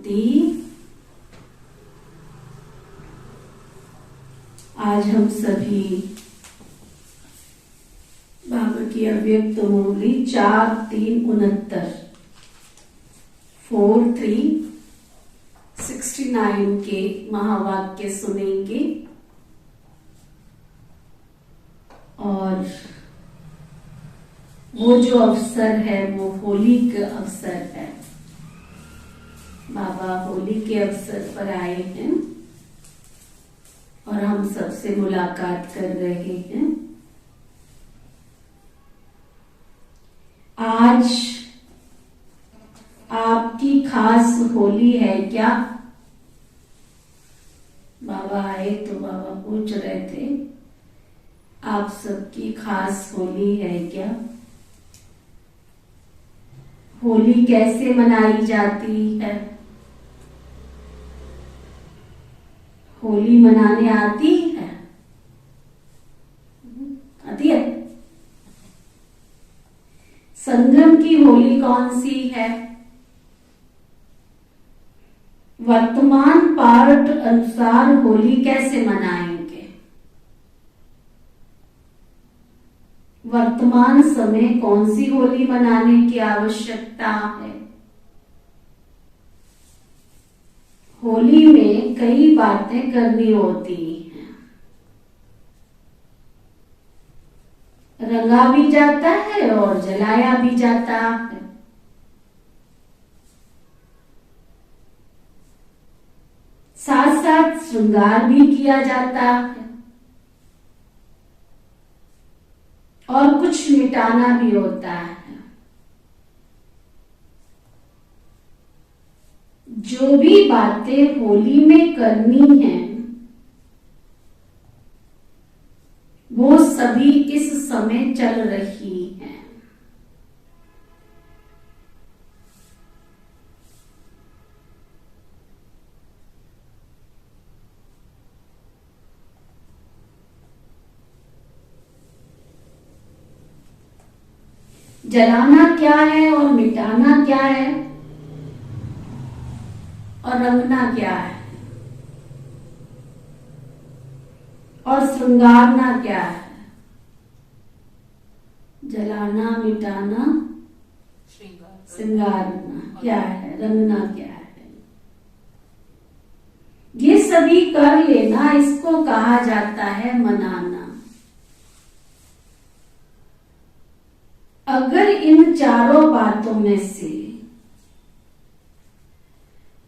शांति। आज हम सभी बाबा की अव्यक्त मुरली 4-3-69 4-3-69 के महावाक्य सुनेंगे और वो जो अवसर है वो होली का अवसर है। बाबा होली के अवसर पर आए हैं और हम सबसे मुलाकात कर रहे हैं। आज आपकी खास होली है क्या? बाबा आए तो बाबा पूछ रहे थे आप सबकी खास होली है क्या? होली कैसे मनाई जाती है? होली मनाने आती है? आती है? संगम की होली कौन सी है? वर्तमान पाठ अनुसार होली कैसे मनाएंगे? वर्तमान समय कौन सी होली मनाने की आवश्यकता है? होली में कई बातें करनी होती हैं। रंगा भी जाता है और जलाया भी जाता है। साथ साथ श्रृंगार भी किया जाता है और कुछ मिटाना भी होता है। जो भी बातें होली में करनी है वो सभी इस समय चल रही हैं। जलाना क्या है और मिटाना क्या है और रंगना क्या है और श्रृंगारना क्या है? जलाना, मिटाना, श्रृंगारना क्या है, रंगना क्या है? ये सभी कर लेना, इसको कहा जाता है मनाना। अगर इन चारों बातों में से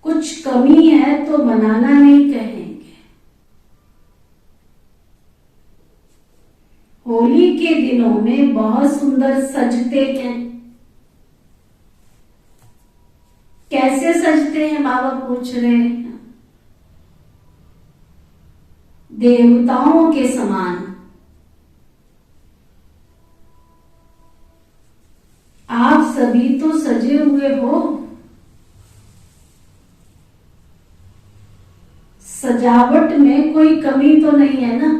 कुछ कमी है तो मनाना नहीं कहेंगे। होली के दिनों में बहुत सुंदर सजते हैं। कैसे सजते हैं बाबा पूछ रहे हैं। देवताओं के समान। आप सभी तो सजे हुए हो। सजावट में कोई कमी तो नहीं है ना?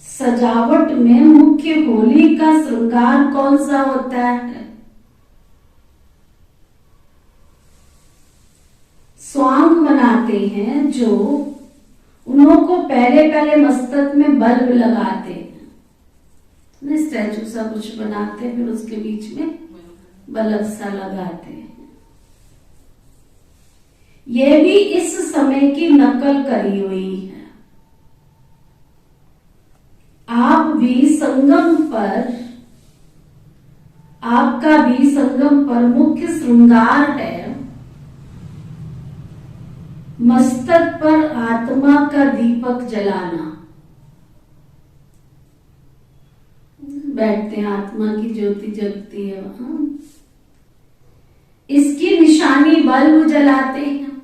सजावट में मुख्य होली का श्रृंगार कौन सा होता है? स्वांग बनाते हैं जो उन्हों को पहले मस्तक में बल्ब लगाते हैं। स्टैचू सा कुछ बनाते हैं फिर उसके बीच में बल्ब सा लगाते हैं। ये भी इस समय की नकल करी हुई है। आप भी संगम पर, आपका भी संगम पर मुख्य श्रृंगार है मस्तक पर आत्मा का दीपक जलाना। बैठते हैं, आत्मा की ज्योति जगती है वहां। इसकी निशानी बल्ब जलाते हैं।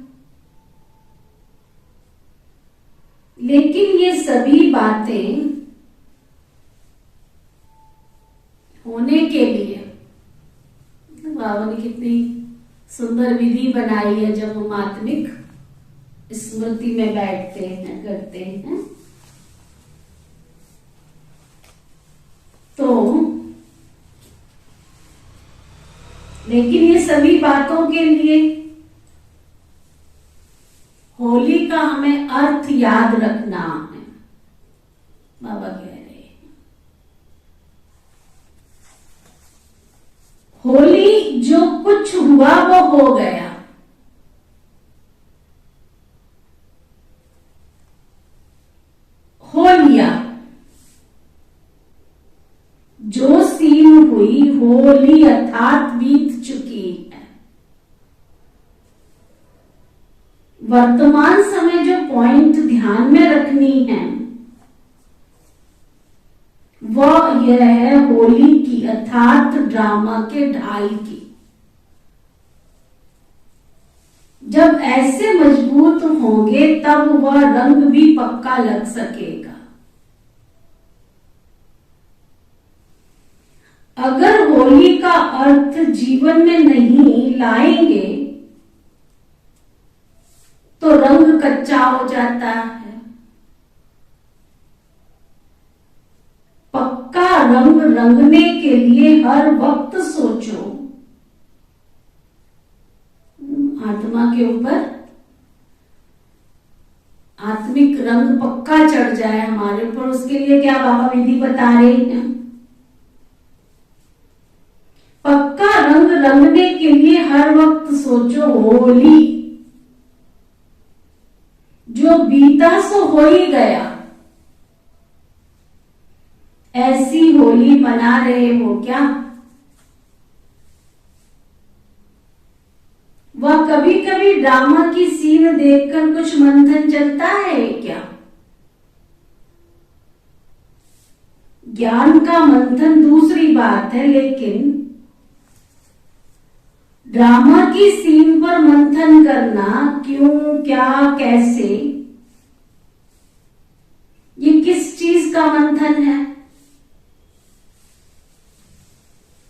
लेकिन ये सभी बातें होने के लिए बाबा ने कितनी सुंदर विधि बनाई है। जब हम आत्मिक स्मृति में बैठते हैं, करते हैं, तो लेकिन ये सभी बातों के लिए होली का हमें अर्थ याद रखना है। बाबा कह रहे हैं होली जो कुछ हुआ वो हो गया। हो लिया, जो सीन हुई होली अर्थात बीत चुकी है। वर्तमान समय जो पॉइंट ध्यान में रखनी है वह यह है होली की अर्थात ड्रामा के ढाल की। जब ऐसे मजबूत होंगे तब वह रंग भी पक्का लग सकेगा। अगर होली का अर्थ जीवन में नहीं लाएंगे तो रंग कच्चा हो जाता है। पक्का रंग रंगने के लिए हर वक्त सोचो। आत्मा के ऊपर आत्मिक रंग पक्का चढ़ जाए हमारे ऊपर, उसके लिए क्या बाबा विधि बता रहे हैं। पक्का रंग रंगने के लिए हर वक्त सोचो होली जो बीता सो हो ही गया। ऐसी होली मना रहे हो क्या? वह कभी कभी ड्रामा की सीन देखकर कुछ मंथन चलता है क्या? ज्ञान का मंथन दूसरी बात है, लेकिन ड्रामा की सीन पर मंथन करना क्यों, क्या, कैसे, ये किस चीज का मंथन है?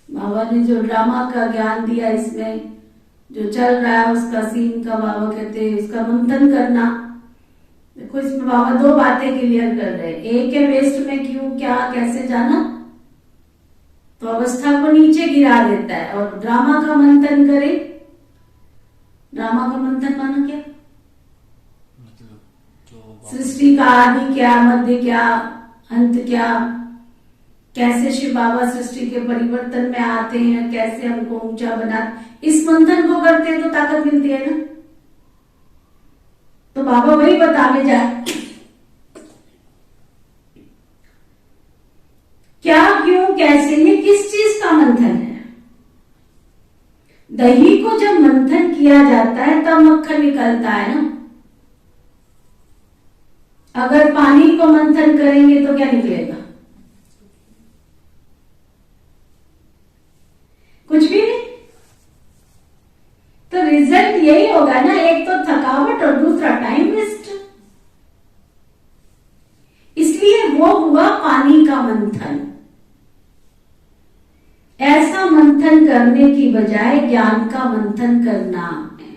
बाबा ने जो ड्रामा का ज्ञान दिया, इसमें जो चल रहा है उसका सीन का बाबा कहते हैं उसका मंथन करना। देखो इसमें बाबा दो बातें क्लियर कर रहे हैं। एक है वेस्ट में क्यों, क्या, कैसे जाना, तो अवस्था को नीचे गिरा देता है। और ड्रामा का मंथन करे, ड्रामा का मंथन माना क्या, सृष्टि का आदि क्या, मध्य क्या, अंत क्या, कैसे शिव बाबा सृष्टि के परिवर्तन में आते हैं, कैसे हमको ऊंचा बना, इस मंथन को करते हैं तो ताकत मिलती है ना। तो बाबा वही बताने जाए क्या, क्यों, कैसे, ये किस चीज का मंथन है। दही को जब मंथन किया जाता है तब मक्खन निकलता है ना। अगर पानी को मंथन करेंगे तो क्या निकलेगा? कुछ भी नहीं। तो रिजल्ट यही होगा ना, एक तो थकावट और दूसरा टाइम वेस्ट। इसलिए वो हुआ पानी का मंथन। ऐसा मंथन करने की बजाय ज्ञान का मंथन करना है।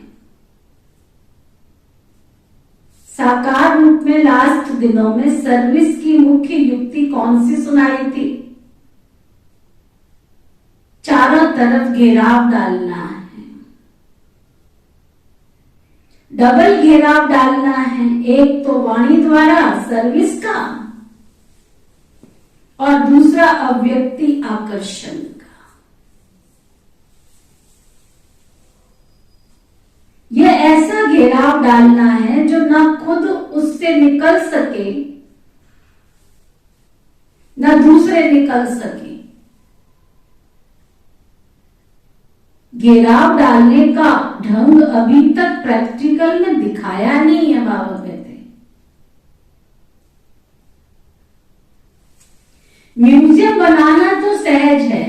साकार रूप में लास्ट दिनों में सर्विस की मुख्य युक्ति कौन सी सुनाई थी? चारों तरफ घेराव डालना है, डबल घेराव डालना है। एक तो वाणी द्वारा सर्विस का और दूसरा अव्यक्ति आकर्षण का। यह ऐसा घेराव डालना है जो न खुद उससे निकल सके न दूसरे निकल सके। घेराव डालने का ढंग अभी तक प्रैक्टिकल में दिखाया नहीं है। बाबा कहते हैं म्यूजियम बनाना तो सहज है,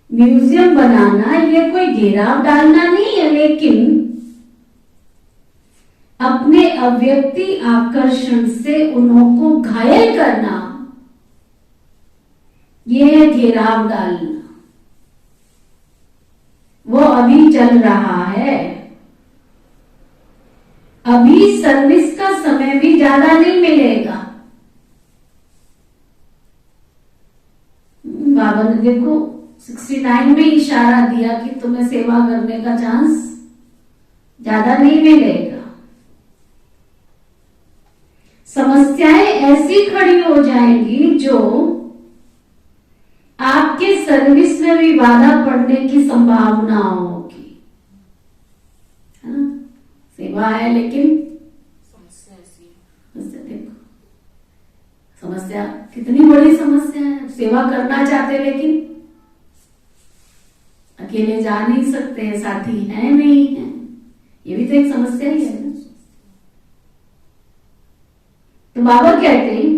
म्यूजियम बनाना ये कोई घेराव डालना नहीं है, लेकिन अपने अव्यक्ति आकर्षण से उनको घायल करना, यह है घेराव डालना। वो अभी चल रहा है। अभी सर्विस का समय भी ज्यादा नहीं मिलेगा। बाबा ने देखो 69 में इशारा दिया कि तुम्हें सेवा करने का चांस ज्यादा नहीं मिलेगा। समस्याएं ऐसी खड़ी हो जाएंगी जो आपके सर्विस में भी बाधा पड़ने की संभावना होगी, है ना। सेवा है लेकिन समस्या ऐसी देखो, समस्या कितनी बड़ी समस्या है। सेवा करना चाहते लेकिन अकेले जा नहीं सकते हैं, साथी है नहीं है, ये भी तो एक समस्या ही है ना। तो बाबा कहते हैं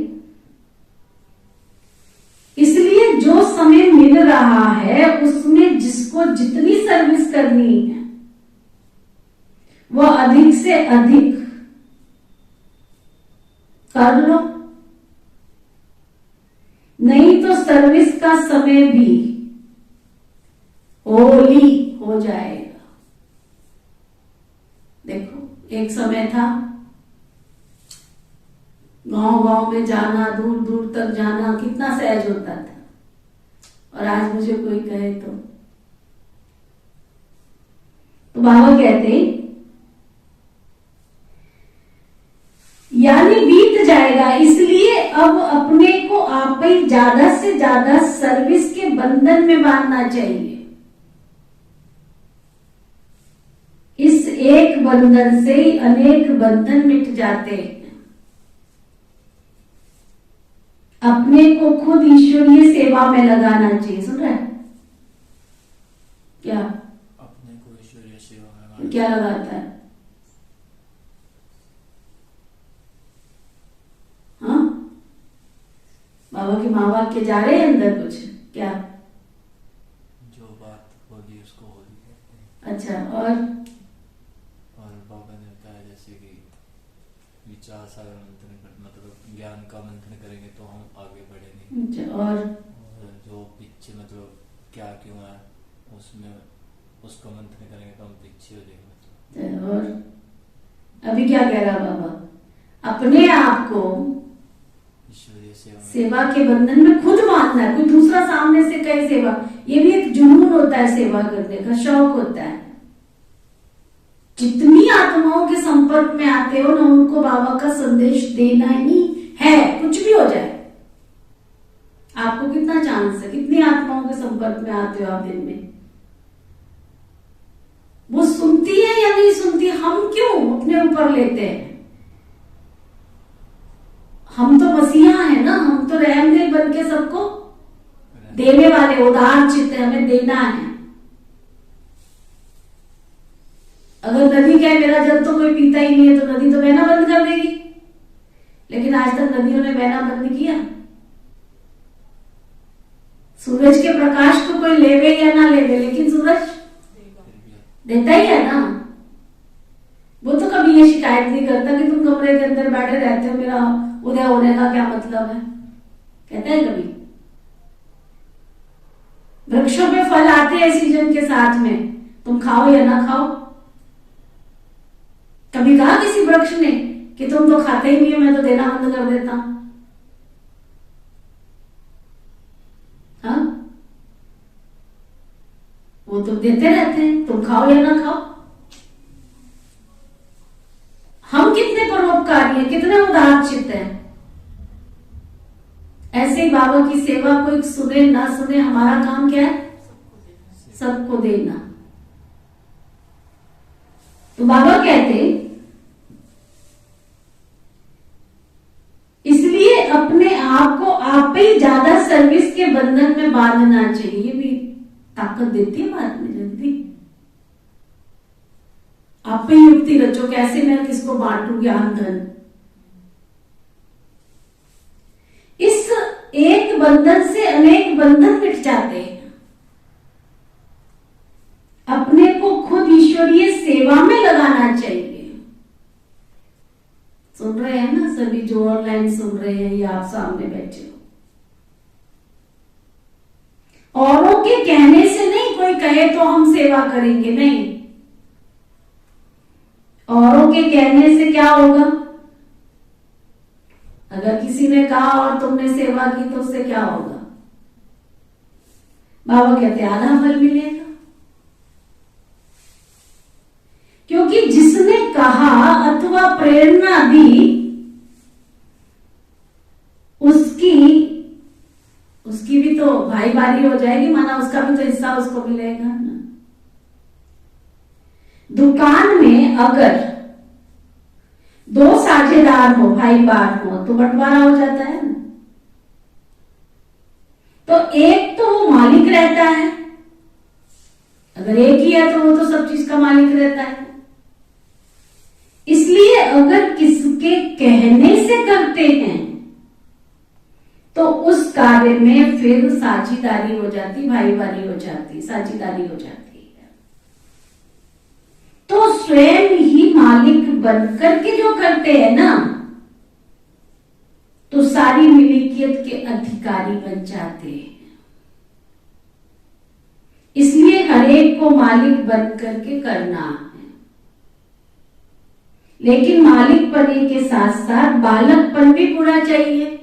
इसलिए जो समय मिल रहा है उसमें जिसको जितनी सर्विस करनी है वह अधिक से अधिक कर लो, नहीं तो सर्विस का समय भी होली हो जाएगा। देखो एक समय था गांव गांव में जाना, दूर दूर तक जाना कितना सहज होता था, और आज मुझे कोई कहे तो बाबा कहते यानी बीत जाएगा, इसलिए अब अपने को आप ही ज्यादा से ज्यादा सर्विस के बंधन में बांधना चाहिए। इस एक बंधन से ही अनेक बंधन मिट जाते हैं। अपने को खुद ईश्वरीय सेवा में लगाना चाहिए। सुन रहे हैं क्या? अपने को ईश्वरीय सेवा में क्या लगाता है? हाँ, बाबा के माँ बाप के जा रहे हैं अंदर कुछ क्या? जो बात होगी उसको होली कहते हैं। अच्छा, और बाबा ने बताया जैसे कि विचार सागर मंथन मतलब ज्ञान का मंथन करेंगे तो हम आगे बढ़ेंगे। अच्छा, और जो पीछे मतलब क्या क्यों है उसमें उसको मंथन करेंगे तो हम पीछे हो जाएंगे। और अभी क्या कह रहा बाबा? अपने आप को ईश्वरीय सेवा के बंधन में खुद बांधना है। कोई दूसरा सामने से कहे सेवा, ये भी एक जुनून होता है, सेवा करने का शौक होता है। जितनी आत्माओं के संपर्क में आते हो ना, उनको बाबा का संदेश देना ही है, कुछ भी हो जाए। आपको कितना चांस है, कितनी आत्माओं के संपर्क में आते हो आप दिन में? वो सुनती है या नहीं सुनती, हम क्यों अपने ऊपर लेते हैं? हम तो मसीहा है ना, हम तो रहमदिल बन के सबको देने वाले उदार चित्त है, हमें देना है। अगर नदी कहे मेरा जल तो कोई पीता ही नहीं है, तो नदी तो बहना बंद कर देगी। लेकिन आज तक नदियों ने बहना बंद किया? सूरज के प्रकाश को कोई लेवे या ना लेवे, लेकिन सूरज देता ही है ना। वो तो कभी ये शिकायत नहीं करता कि तुम कमरे के अंदर बैठे रहते हो, मेरा उदय होने का क्या मतलब है, कहता है कभी? वृक्षों पे फल आते हैं सीजन के साथ में, तुम खाओ या ना खाओ। कभी कहा किसी वृक्ष ने कि तुम तो खाते ही नहीं हो, मैं तो देना बंद कर देता हूं? हाँ, वो तो देते रहते हैं, तुम खाओ या ना खाओ। हम कितने परोपकारी हैं, कितने उदार चित्त हैं। ऐसे ही बाबा की सेवा कोई सुने ना सुने, हमारा काम क्या है? सबको देना। तो बाबा कहते इसलिए अपने आप को आप ही ज्यादा सर्विस के बंधन में बांधना चाहिए। भी ताकत देती है बात में जल्दी। आप ही युक्ति रचो, कैसे मैं किसको बांटू ज्ञान धन। इस एक बंधन से अनेक बंधन मिट जाते हैं। अपने को खुद ईश्वरीय सेवा में लगाना चाहिए। सुन रहे हैं ना सभी जो ऑनलाइन सुन रहे हैं या आप सामने बैठे हो। औरों के कहने से नहीं, कोई कहे तो हम सेवा करेंगे, नहीं। औरों के कहने से क्या होगा? अगर किसी ने कहा और तुमने सेवा की तो उससे क्या होगा? बाबा कहते आधा फल मिलेगा, क्योंकि जिसने कहा अथवा प्रेरणा दी उसकी भी तो भाईवारी हो जाएगी, माना उसका भी तो हिस्सा उसको मिलेगा ना। दुकान में अगर दो साझेदार हो, भाईवार हो, तो बंटवारा हो जाता है ना। तो एक तो वो मालिक रहता है, अगर एक ही है तो वो तो सब चीज का मालिक रहता है। इसलिए अगर किसके कहने से करते हैं तो उस कार्य में फिर साझेदारी हो जाती, भाईवारी हो जाती, साझेदारी हो जाती है। तो स्वयं ही मालिक बनकर के जो करते हैं ना, तो सारी मिल्कियत के अधिकारी बन जाते हैं। इसलिए हर एक को मालिक बन करके करना है, लेकिन मालिक बनने के साथ साथ बालकपन भी पूरा चाहिए।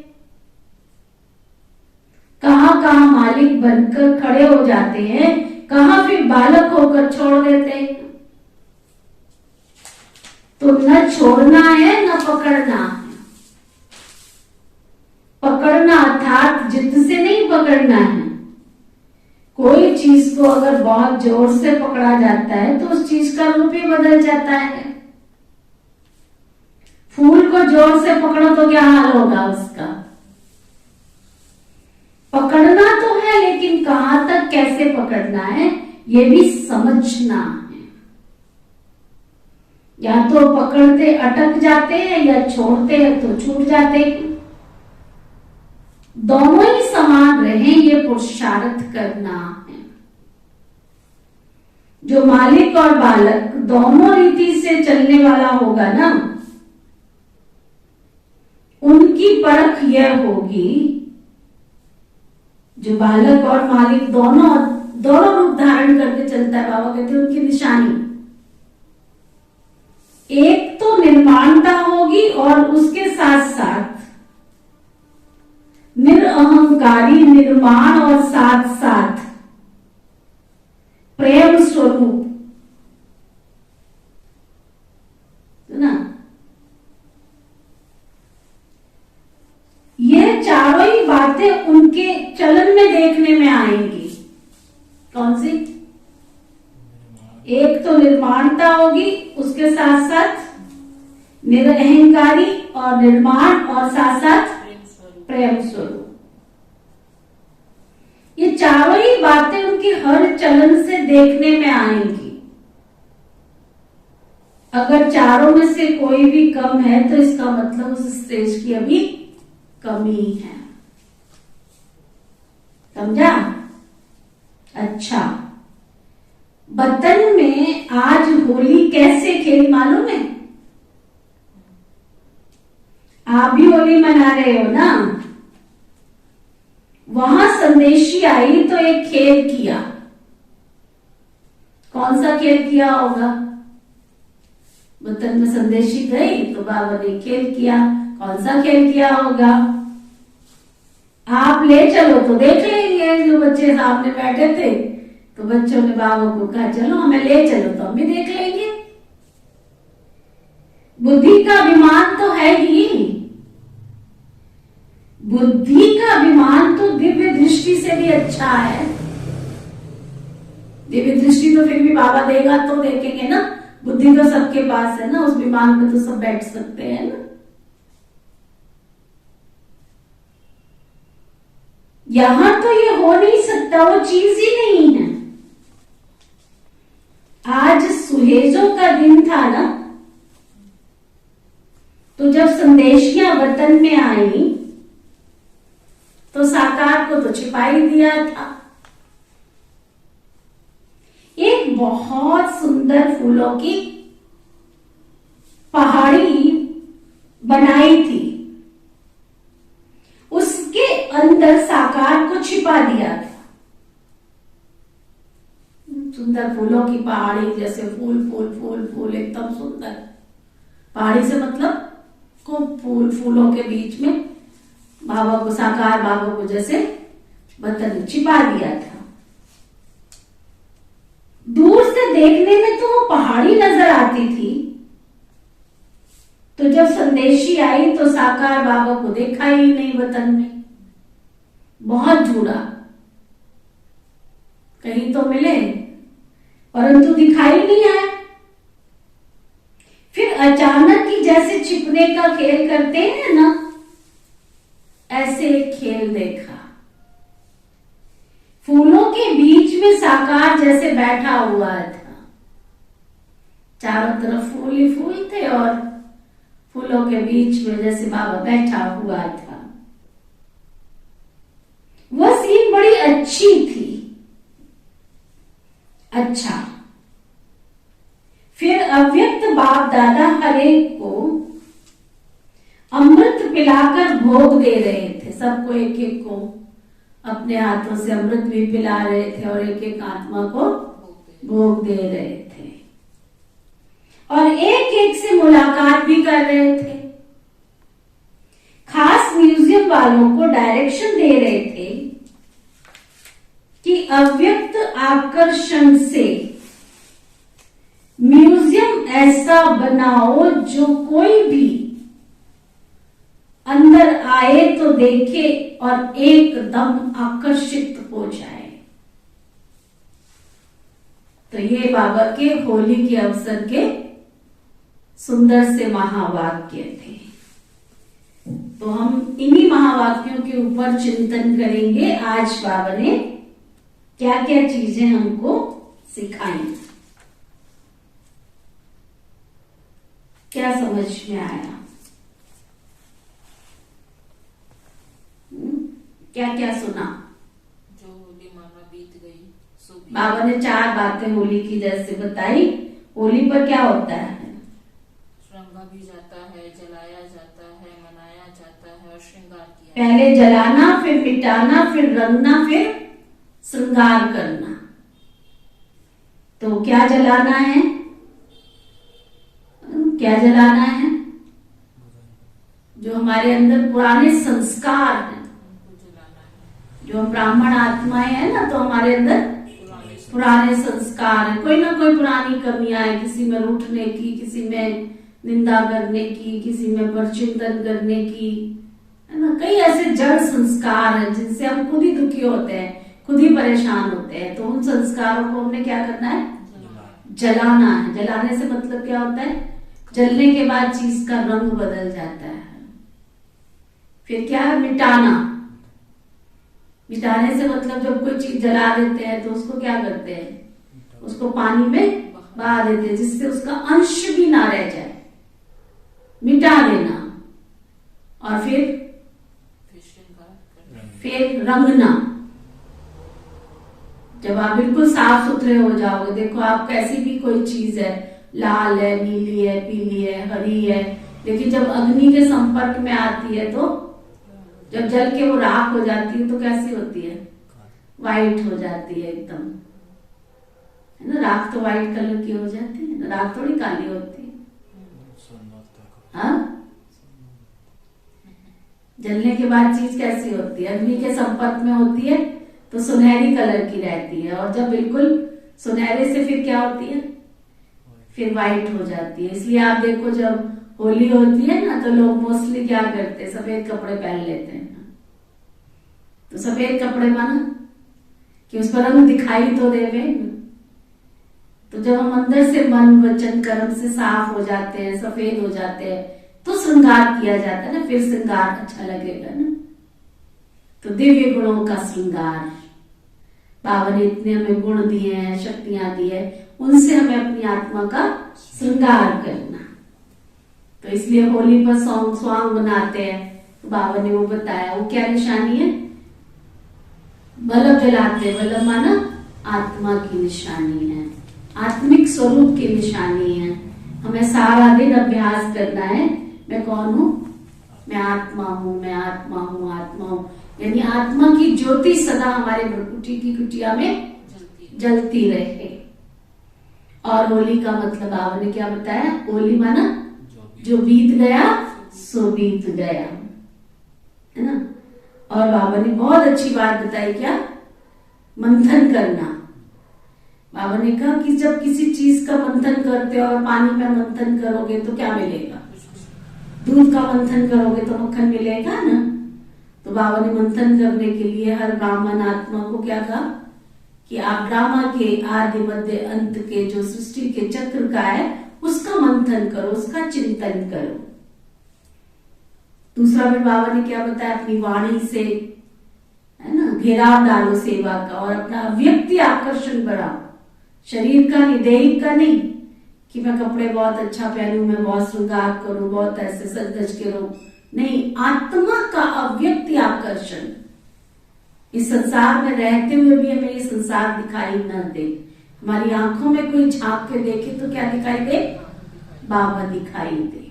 कहां कहां मालिक बनकर खड़े हो जाते हैं, कहां फिर बालक होकर छोड़ देते हैं। तो न छोड़ना है न पकड़ना है। पकड़ना अर्थात जिद से नहीं पकड़ना है। कोई चीज को अगर बहुत जोर से पकड़ा जाता है तो उस चीज का रूप ही बदल जाता है। फूल को जोर से पकड़ो तो क्या हाल होगा उसका। पकड़ना तो है, लेकिन कहां तक कैसे पकड़ना है ये भी समझना है। या तो पकड़ते अटक जाते हैं या छोड़ते हैं तो छूट जाते हैं। दोनों ही समान रहे ये पुरुषार्थ करना है। जो मालिक और बालक दोनों रीति से चलने वाला होगा ना, उनकी परख यह होगी, जो बालक और मालिक दोनों रूप धारण करके चलता है, बाबा कहते हैं उनकी निशानी एक तो निर्माणता होगी और उसके साथ साथ निरअहंकारी निर्माण और साथ साथ प्रेम स्वरूप, है ना। ये चारों ही बातें उनके चलन में देखने में आएंगी। कौन सी? एक तो निर्माणता होगी, उसके साथ साथ निरअहंकारी और निर्माण और साथ साथ प्रेम स्वरूप। ये चारों ही बातें उनकी हर चलन से देखने में आएंगी। अगर चारों में से कोई भी कम है तो इसका मतलब उस स्टेज की अभी कमी है। समझा? अच्छा, वतन में आज होली कैसे खेली मालूम है? आप भी होली मना रहे हो ना। वहां संदेशी आई तो एक खेल किया। कौन सा खेल किया होगा? वतन में संदेशी गई तो बाबा ने खेल किया। कौन सा खेल किया होगा? आप ले चलो तो देख लेंगे। जो बच्चे सामने बैठे थे तो बच्चों ने बाबा को कहा चलो हमें ले चलो तो हम भी देख लेंगे। बुद्धि का अभिमान तो है ही। बुद्धि का अभिमान तो दिव्य दृष्टि से भी अच्छा है। दिव्य दृष्टि तो फिर भी बाबा देगा तो देखेंगे ना। बुद्धि तो सबके पास है ना, उस विमान पे तो सब बैठ सकते हैं ना। यहां तो ये हो नहीं सकता, वो चीज ही नहीं है। आज सुहेजों का दिन था ना, तो जब संदेशियां वतन में आई तो साकार को तो छिपा ही दिया था। एक बहुत सुंदर फूलों की पहाड़ी बनाई थी, उसके अंदर साकार को छिपा दिया था। सुंदर फूलों की पहाड़ी, जैसे फूल फूल फूल फूल, एकदम सुंदर पहाड़ी से मतलब खूब फूल, फूलों के बीच में बाबा को, साकार बाबा को जैसे वतन छिपा दिया था। देखने में तो वो पहाड़ी नजर आती थी, तो जब संदेशी आई तो साकार बाबा को देखा ही नहीं वतन में। बहुत ढूंढा, कहीं तो मिले, परंतु दिखाई नहीं आए। फिर अचानक ही जैसे छिपने का खेल करते हैं ना, ऐसे एक खेल देखा। फूलों के बीच में साकार जैसे बैठा हुआ था। चारों तरफ फूल ही फूल थे और फूलों के बीच में जैसे बाबा बैठा हुआ था। वह सीन बड़ी अच्छी थी। अच्छा, फिर अव्यक्त बाप दादा हर एक को अमृत पिलाकर भोग दे रहे थे। सबको एक एक को अपने हाथों से अमृत भी पिला रहे थे और एक एक आत्मा को भोग दे रहे थे और एक एक से मुलाकात भी कर रहे थे। खास म्यूजियम वालों को डायरेक्शन दे रहे थे कि अव्यक्त आकर्षण से म्यूजियम ऐसा बनाओ जो कोई भी अंदर आए तो देखे और एकदम आकर्षित हो जाए। तो ये बाबा के होली के अवसर के सुंदर से महावाक्य थे। तो हम इन्हीं महावाक्यों के ऊपर चिंतन करेंगे। आज बाबा ने क्या क्या चीजें हमको सिखाई, क्या समझ में आया, क्या क्या सुना। जो होली माना बीत गई सो बीत बाबा ने 4 बातें होली की जैसे बताई। होली पर क्या होता है? रंगा भी जाता है, जलाया जाता है, मनाया जाता है और श्रृंगार किया। पहले जलाना, फिर मिटाना, फिर रंगना, फिर श्रृंगार करना। तो क्या जलाना है? क्या जलाना है? जो हमारे अंदर पुराने संस्कार हैं, उनको जलाना है। जो हम ब्राह्मण आत्माएं हैं ना, तो हमारे अंदर पुराने संस्कार है। कोई ना कोई पुरानी कमियां है, किसी में रूठने की, किसी में निंदा करने की, किसी में परचिंतन करने की, है ना। कई ऐसे जड़ संस्कार हैं जिनसे हम खुद ही दुखी होते हैं, खुद ही परेशान होते हैं। तो उन संस्कारों को हमने क्या करना है? जलाना है। जलाने से मतलब क्या होता है? जलने के बाद चीज का रंग बदल जाता है। फिर क्या है? मिटाना। मिटाने से मतलब जब कोई चीज जला देते हैं तो उसको क्या करते हैं? उसको पानी में बहा देते हैं, जिससे उसका अंश भी ना रह जाए। मिटा देना। और फिर श्रृंगार करना। फिर रंगना। जब आप बिल्कुल साफ सुथरे हो जाओगे, देखो आप कैसी भी कोई चीज है, लाल है, नीली है, पीली है, हरी है, लेकिन जब अग्नि के संपर्क में आती है तो जब जल के वो राख हो जाती है तो कैसी होती है? वाइट हो जाती है एकदम, है ना। राख तो वाइट कलर की हो जाती है ना, राख थोड़ी काली होती है। हाँ, जलने के बाद चीज कैसी होती है? अग्नि के संपर्क में होती है तो सुनहरी कलर की रहती है, और जब बिल्कुल सुनहरे से फिर क्या होती है? फिर वाइट हो जाती है। इसलिए आप देखो जब होली होती है ना, तो लोग मोस्टली क्या करते हैं? सफेद कपड़े पहन लेते हैं। तो सफेद कपड़े माना कि उस पर रंग दिखाई तो देवे। तो जब हम अंदर से मन वचन कर्म से साफ हो जाते हैं, सफेद हो जाते हैं, तो श्रृंगार किया जाता है ना, फिर श्रृंगार अच्छा लगेगा ना। तो दिव्य गुणों का श्रृंगार, बाबा ने इतने हमें गुण दिए हैं, शक्तियां दी है, उनसे हमें अपनी आत्मा का श्रृंगार करना। तो इसलिए होली पर स्वांग बनाते हैं। तो बाबा ने वो बताया, वो क्या निशानी है? बल्ब जलाते हैं। बल्ब माना आत्मा की निशानी है, आत्मिक स्वरूप की निशानी है। हमें सारा दिन अभ्यास करना है, मैं कौन हूं? मैं आत्मा हूं, मैं आत्मा हूं, आत्मा हूं। यानी आत्मा की ज्योति सदा हमारे भ्रकुटी की कुटिया में जलती रहे। और होली का मतलब आपने क्या बताया? होली माना जो बीत गया सो बीत गया, है ना। और बाबा ने बहुत अच्छी बात बताई, क्या? मंथन करना। बाबा ने कहा कि जब किसी चीज का मंथन करते हो और पानी में मंथन करोगे तो क्या मिलेगा? दूध का मंथन करोगे तो मक्खन मिलेगा ना। तो बाबा ने मंथन करने के लिए हर ब्राह्मण आत्मा को क्या कहा कि आप ड्रामा के आदि मध्य अंत के जो सृष्टि के चक्र का है उसका मंथन करो, उसका चिंतन करो। दूसरा फिर बाबा ने क्या बताया, अपनी वाणी से है ना घेराव डालो सेवा का और अपना अव्यक्ति आकर्षण बढ़ाओ, शरीर का नहीं, देह का नहीं कि मैं कपड़े बहुत अच्छा पहनूं, मैं बहुत श्रृंगार करूं, बहुत ऐसे सज धज के रहूं, नहीं, आत्मा का अव्यक्ति आकर्षण। इस संसार में रहते हुए भी हमें ये संसार दिखाई न दे, हमारी आंखों में कोई झांक के देखे तो क्या दिखाई दे? बाबा दिखाई दे।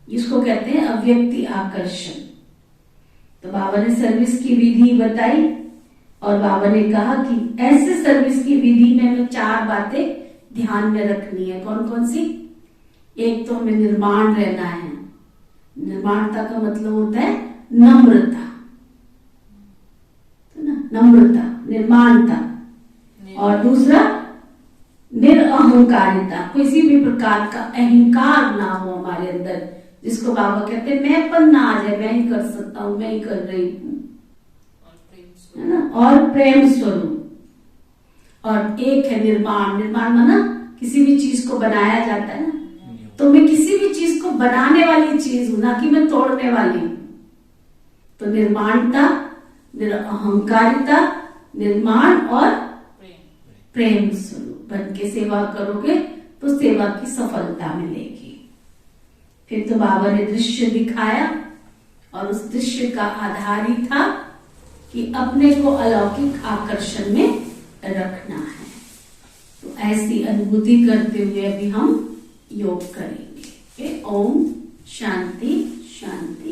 इसको कहते हैं अव्यक्ति आकर्षण। तो बाबा ने सर्विस की विधि बताई और बाबा ने कहा कि ऐसे सर्विस की विधि में हमें 4 बातें ध्यान में रखनी है। कौन कौन सी? एक तो हमें निर्माण रहना है। निर्माणता का मतलब होता है नम्रता, तो ना नम्रता, निर्माणता। और दूसरा निरअहंकारिता, किसी भी प्रकार का अहंकार ना हो हमारे अंदर, जिसको बाबा कहते हैं मैंपन ना आ जाए, मैं ही कर सकता हूं, मैं ही कर रही हूं, है ना। और प्रेम स्वरूप। और एक है निर्माण। निर्माण माना किसी भी चीज को बनाया जाता है ना, तो मैं किसी भी चीज को बनाने वाली चीज हूं, ना कि मैं तोड़ने वाली हूं। तो निर्माणता, निरअहंकारिता, निर्माण और प्रेम स्वरूप बन के सेवा करोगे तो सेवा की सफलता मिलेगी। फिर तो बाबा ने दृश्य दिखाया और उस दृश्य का आधार ही था कि अपने को अलौकिक आकर्षण में रखना है। तो ऐसी अनुभूति करते हुए अभी हम योग करेंगे। ओम शांति शांति।